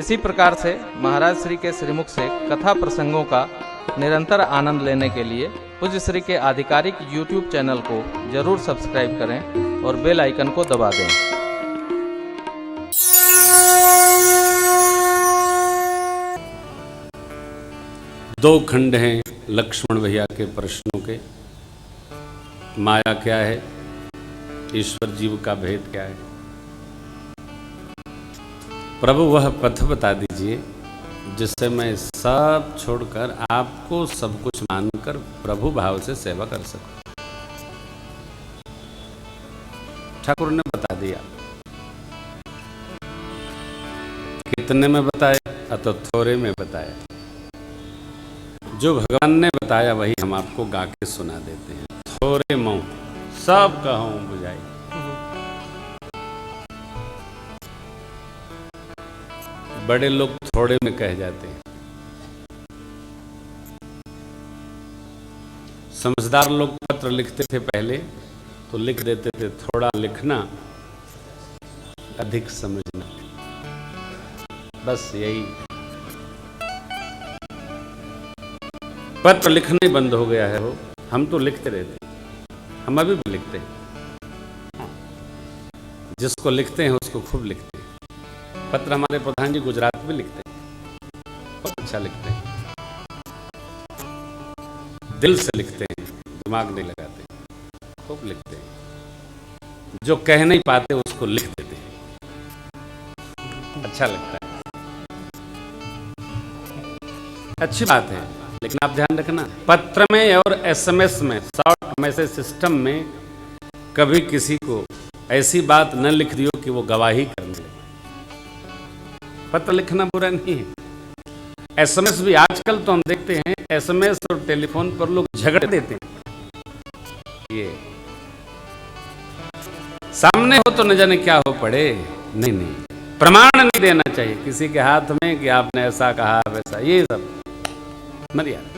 इसी प्रकार से महाराज श्री के श्रीमुख से कथा प्रसंगों का निरंतर आनंद लेने के लिए पूज्य श्री के आधिकारिक YouTube चैनल को जरूर सब्सक्राइब करें और बेल आइकन को दबा दें। दो खंड हैं लक्ष्मण भैया के प्रश्नों के। माया क्या है, ईश्वर जीव का भेद क्या है। प्रभु वह पथ बता दीजिए जिससे मैं सब छोड़कर आपको सब कुछ मानकर प्रभु भाव से सेवा कर सकूं। ठाकुर ने बता दिया। कितने में बताया तो थोड़े में बताया। जो भगवान ने बताया वही हम आपको गा के सुना देते हैं। थोड़े मऊ सब कहूं बुझाई। बड़े लोग थोड़े में कह जाते हैं। समझदार लोग पत्र लिखते थे पहले तो लिख देते थे थोड़ा लिखना अधिक समझना, बस यही। पत्र लिखना ही बंद हो गया है। वो हम तो लिखते रहते, हम अभी भी लिखते हैं। जिसको लिखते हैं उसको खूब लिखते हैं। पत्र हमारे प्रधान जी गुजरात में लिखते हैं, बहुत अच्छा लिखते हैं। दिल से लिखते हैं, दिमाग नहीं लगाते, खूब लिखते हैं। जो कह नहीं पाते उसको लिख देते हैं, अच्छा लगता है। अच्छी बात है, लेकिन आप ध्यान रखना, पत्र में और SMS में, शॉर्ट मैसेज सिस्टम में कभी किसी को ऐसी बात न लिख दियो कि वो गवाही करने लगे। पत्र लिखना बुरा नहीं है। SMS भी आजकल तो हम देखते हैं SMS और टेलीफोन पर लोग झगड़ देते हैं। ये सामने हो तो न जाने क्या हो पड़े। नहीं नहीं, प्रमाण नहीं देना चाहिए किसी के हाथ में कि आपने ऐसा कहा वैसा, ये सब मर्यादा।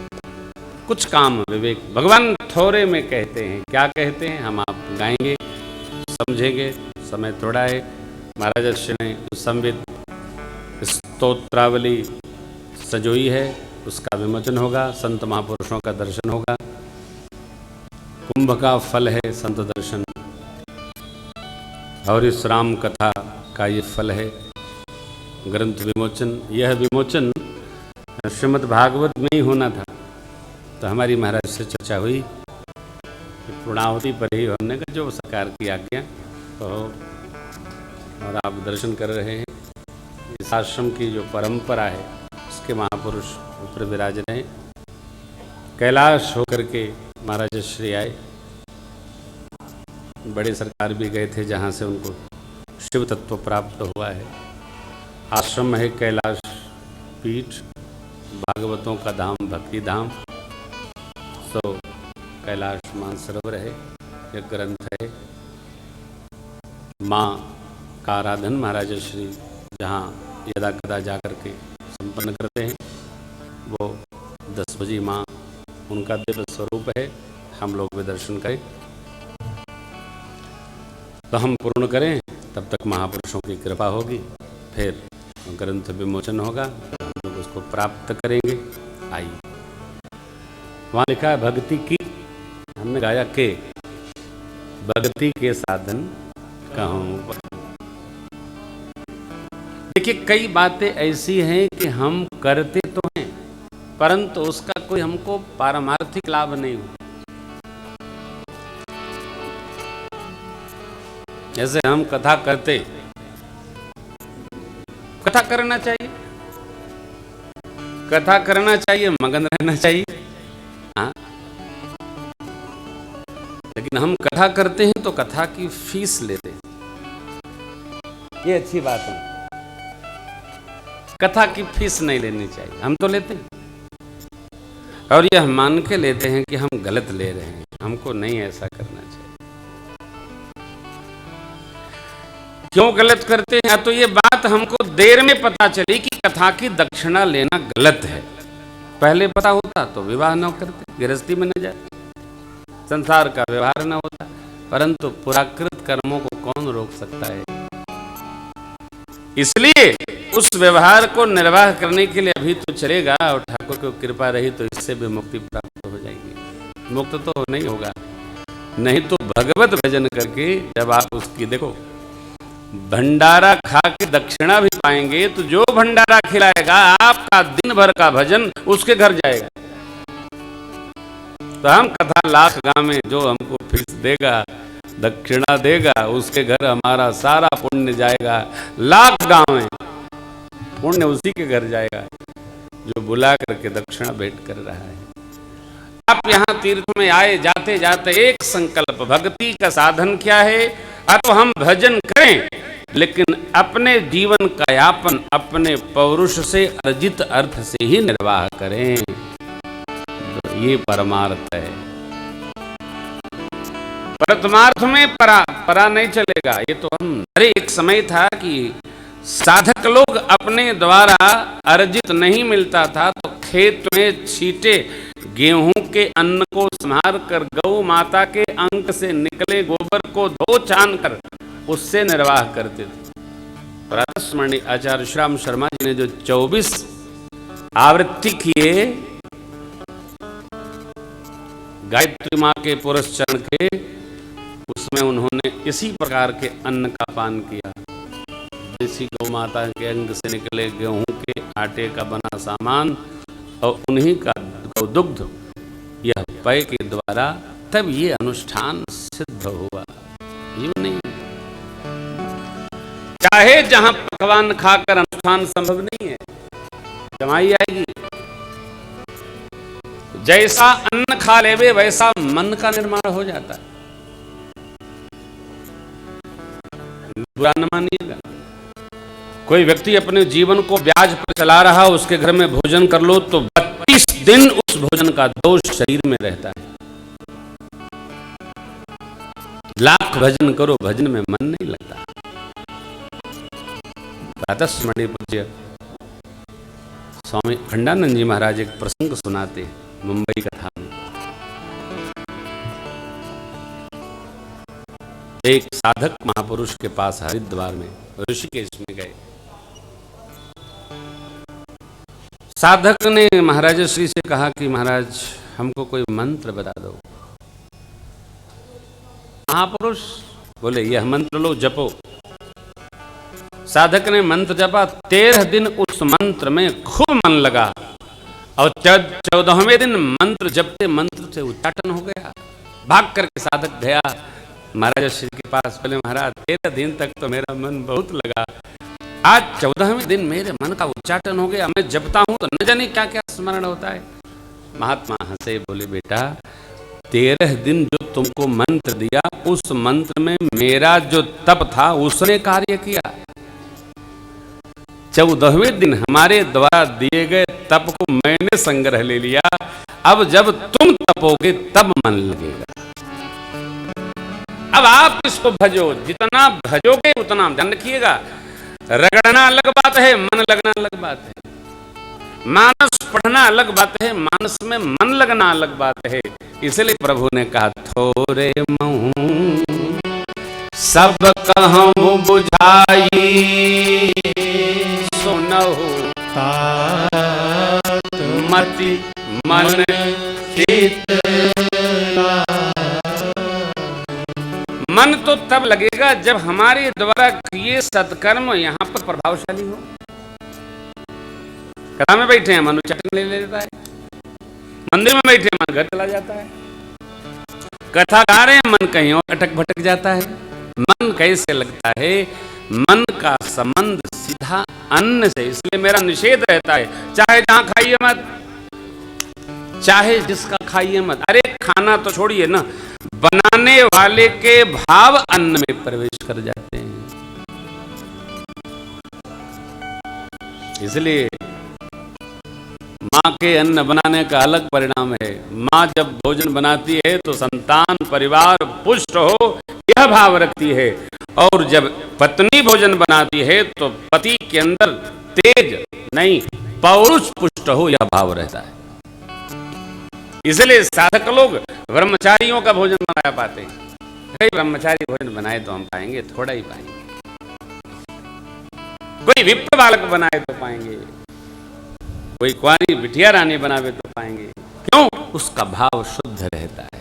कुछ काम विवेक। भगवान थोड़े में कहते हैं। क्या कहते हैं हम आप गाएंगे, समझेंगे। समय थोड़ा है। महाराज श्री ने संवित स्तोत्रावली सजोई है, उसका विमोचन होगा। संत महापुरुषों का दर्शन होगा। कुंभ का फल है संत दर्शन, और इस राम कथा का ये फल है ग्रंथ विमोचन। यह विमोचन श्रीमद् भागवत में ही होना था, तो हमारी महाराज से चर्चा हुई कि पूर्णाहुति पर ही हमने कहा जो सरकार की आज्ञा तो, और आप दर्शन कर रहे हैं। इस आश्रम की जो परंपरा है उसके महापुरुष ऊपर विराज रहे। कैलाश होकर के महाराज श्री आए। बड़े सरकार भी गए थे जहाँ से उनको शिव तत्व प्राप्त हुआ है। आश्रम है कैलाश पीठ, भागवतों का धाम, भक्ति धाम। तो कैलाश मानसरोवर है, यह ग्रंथ है। माँ का आराधन महाराज श्री जहाँ यदा कदा जाकर के संपन्न करते हैं, वो 10 बजी माँ उनका दिव्य स्वरूप है। हम लोग भी दर्शन करें तो हम पूर्ण करें, तब तक महापुरुषों की कृपा होगी। फिर ग्रंथ विमोचन होगा, तो हम लोग उसको प्राप्त करेंगे। आइए, वहाँ लिखा है भक्ति की, हमने गाया के भक्ति के साधन कहूँ। देखिए, कई बातें ऐसी हैं कि हम करते तो हैं परंतु उसका कोई हमको पारमार्थिक लाभ नहीं हो। जैसे हम कथा करते, कथा करना चाहिए, कथा करना चाहिए, मगन रहना चाहिए। हाँ, लेकिन हम कथा करते हैं तो कथा की फीस लेते हैं, ये अच्छी बात है। कथा की फीस नहीं लेनी चाहिए, हम तो लेते हैं और यह मान के लेते हैं कि हम गलत ले रहे हैं। हमको नहीं ऐसा करना चाहिए। क्यों गलत करते हैं? तो ये बात हमको देर में पता चली कि कथा की दक्षिणा लेना गलत है। पहले पता होता तो विवाह न करते, गृहस्थी में न जाते, संसार का व्यवहार न होता। परंतु पुराकृत कर्मों को कौन रोक सकता है? इसलिए उस व्यवहार को निर्वाह करने के लिए अभी तो चलेगा, और ठाकुर की कृपा रही तो इससे भी मुक्ति प्राप्त हो जाएगी। मुक्त तो नहीं होगा, नहीं तो भगवत भजन करके जब आप उसकी देखो भंडारा खा के दक्षिणा भी पाएंगे, तो जो भंडारा खिलाएगा आपका दिन भर का भजन उसके घर जाएगा। तो हम कथा लाख गाँव में जो हमको फीस देगा, दक्षिणा देगा, उसके घर हमारा सारा पुण्य जाएगा। लाख गांव में पुण्य उसी के घर जाएगा जो बुला करके दक्षिणा भेंट कर रहा है। आप यहाँ तीर्थ में आए, जाते जाते एक संकल्प, भक्ति का साधन क्या है? अब हम भजन करें, लेकिन अपने जीवन का यापन अपने पौरुष से अर्जित अर्थ से ही निर्वाह करें। तो ये परमार्थ है। परमार्थ में परा नहीं चलेगा। ये तो हम, अरे एक समय था कि साधक लोग अपने द्वारा अर्जित नहीं मिलता था तो खेत में छीटे गेहूं के अन्न को संभार कर गौ माता के अंक से निकले गोबर को धो छान कर उससे निर्वाह करते थे। प्रातस्मरणीय आचार्य श्याम शर्मा जी ने जो 24 आवृत्ति किए गायत्री माँ के पुरुष चरण के, उसमें उन्होंने इसी प्रकार के अन्न का पान किया। देसी गौ माता के अंग से निकले गेहूं के आटे का बना सामान और उन्हीं का दुग्ध, यह पेय के द्वारा तब ये अनुष्ठान सिद्ध हुआ। यूं नहीं, चाहे जहां पकवान खाकर अनुष्ठान संभव नहीं है, कमाई आएगी। जैसा अन्न खा लेवे वैसा मन का निर्माण हो जाता है। बुरा न मानिएगा। कोई व्यक्ति अपने जीवन को ब्याज पर चला रहा, उसके घर में भोजन कर लो तो 32 दिन उस भोजन का दोष शरीर में रहता है। लाख भजन करो, भजन में मन नहीं लगता। प्रातस्मरणीय पूज्य स्वामी अखंडानंद जी महाराज एक प्रसंग सुनाते मुंबई कथा में। एक साधक महापुरुष के पास हरिद्वार में, ऋषिकेश में गए। साधक ने महाराज श्री से कहा कि महाराज हमको कोई मंत्र बता दो। महापुरुष बोले यह मंत्र लो, जपो। साधक ने मंत्र जपा। 13 दिन उस मंत्र में खूब मन लगा और 14वें दिन मंत्र जपते मंत्र से उच्चाटन हो गया। भाग करके साधक गया महाराज श्री के पास। बोले महाराज 13 दिन तक तो मेरा मन बहुत लगा, आज 14वें दिन मेरे मन का उच्चाटन हो गया, मैं जपता हूं तो न जाने क्या क्या स्मरण होता है। महात्मा हंसे, बोले बेटा 13 दिन जो तुमको मंत्र दिया, उस मंत्र में मेरा जो तप था उसने कार्य किया। 14वें दिन हमारे द्वारा दिए गए तप को मैंने संग्रह ले लिया। अब जब तुम तपोगे तब मन लगेगा। अब आप इसको भजो, जितना भजोगे उतना। ध्यान रखिएगा, रगड़ना अलग बात है, मन लगना अलग बात है। मानस पढ़ना अलग बात है, मानस में मन लगना अलग बात है। इसलिए प्रभु ने कहा थोरे महू सब कहूं बुझाई, सुनहु मति मन चित। मन तो तब लगेगा जब हमारे द्वारा किए सत्कर्म यहाँ पर प्रभावशाली हो। कथा में बैठे हैं मन उच्चाटन ले लेता है, मंदिर में बैठे मन घर चला जाता है, कथा गा रहे हैं मन कहीं और अटक भटक जाता है। मन कैसे लगता है? मन का संबंध सीधा अन्न से। इसलिए मेरा निषेध रहता है, चाहे जहां खाइए मत, चाहे जिसका खाइए मत। अरे खाना तो छोड़िए ना, बनाने वाले के भाव अन्न में प्रवेश कर जाते हैं। इसलिए माँ के अन्न बनाने का अलग परिणाम है। माँ जब भोजन बनाती है तो संतान परिवार पुष्ट हो यह भाव रखती है, और जब पत्नी भोजन बनाती है तो पति के अंदर तेज नहीं पौरुष पुष्ट हो यह भाव रहता है। इसलिए साधक लोग ब्रह्मचारियों का भोजन बना पाते हैं। कई ब्रह्मचारी भोजन बनाए तो हम पाएंगे, थोड़ा ही पाएंगे। कोई विप्र बालक बनाए तो पाएंगे, कोई कुंवारी बिटिया रानी बनावे तो पाएंगे। क्यों? उसका भाव शुद्ध रहता है,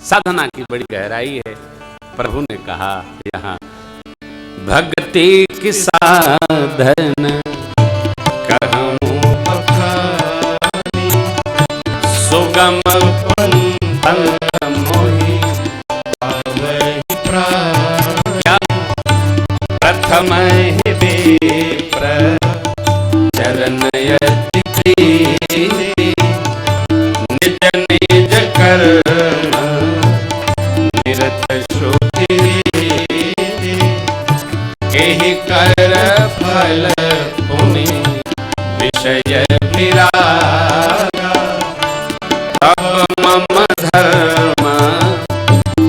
साधना की बड़ी गहराई है। प्रभु ने कहा यहाँ भक्ति की साधन कहूं बखानी, सुगम पंथ मोहि पावहि प्राण। क्या? प्रथम ही विप्र चरण यति प्रीति, निज निज कर्म निरत श्रुति, एहि कर फल पुनि विषय विरागा। तब मम धर्म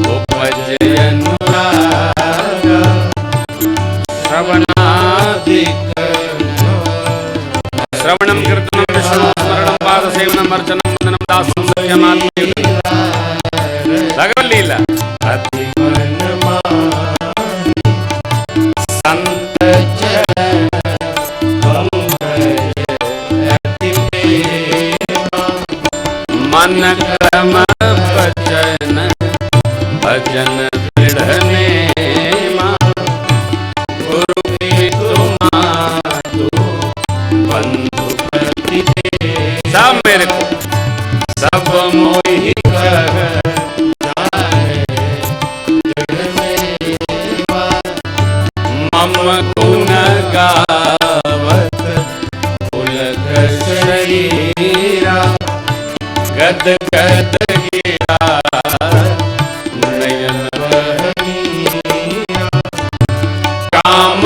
उपजय अनुरागा, श्रवणादिक श्रवणं कीर्तनं विष्णु स्मरणं पादसेवनम् अर्चनं वन्दनं दासं सख्यमात्मयुक्तं। भगवत लीला अति संत चरण अति प्रेमा, मन क्रम भजन भजन दृढ़ नेमा। गुरु की तुमातु बंधु प्रति सब मेरे को, सब मोहि कह जाने दृढ़ नेमा। मम गुण गावत पुलक शरीरा, गद गद गिरा नयन बहनीरा। काम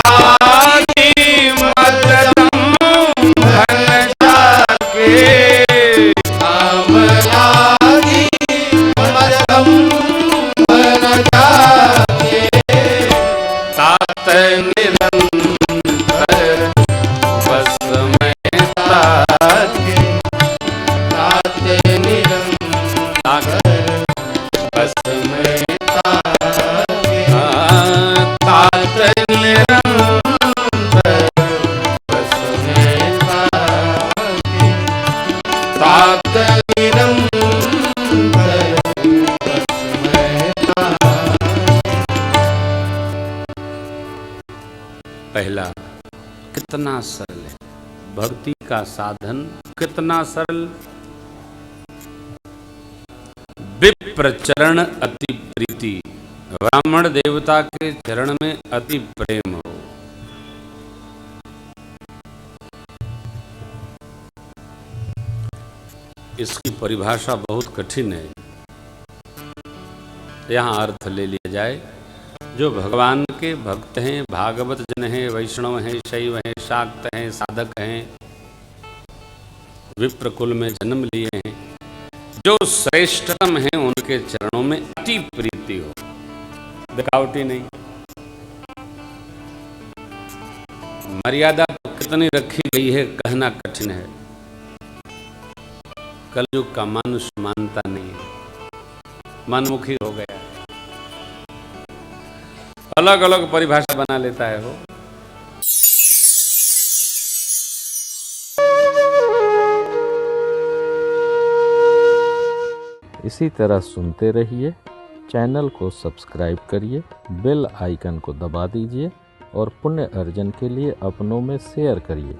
आदि मद धन जाके, काम आदि मद धन जाके। तात निरंतर बस में ताके, तात निरंतर बस में ताके। तात निरंतर बस में ताके, तात निरंतर बस में ताके। पहला कितना सरल है, भक्ति का साधन कितना सरल। विप्र चरण अति प्रीति, ब्राह्मण देवता के चरण में अति प्रेम हो। इसकी परिभाषा बहुत कठिन है, यहाँ अर्थ ले लिया जाए। जो भगवान के भक्त हैं, भागवत जन हैं, वैष्णव हैं, शैव हैं, शाक्त हैं, साधक हैं, विप्र कुल में जन्म लिए हैं, जो श्रेष्ठतम हैं, उनके चरणों में अति प्रीति हो, दिखावटी नहीं। मर्यादा तो कितनी रखी गई है कहना कठिन है। कलयुग का मनुष्य मानता नहीं है, मनमुखी हो गया, अलग अलग परिभाषा बना लेता है वो। इसी तरह सुनते रहिए, चैनल को सब्सक्राइब करिए, बेल आइकन को दबा दीजिए और पुण्य अर्जन के लिए अपनों में शेयर करिए।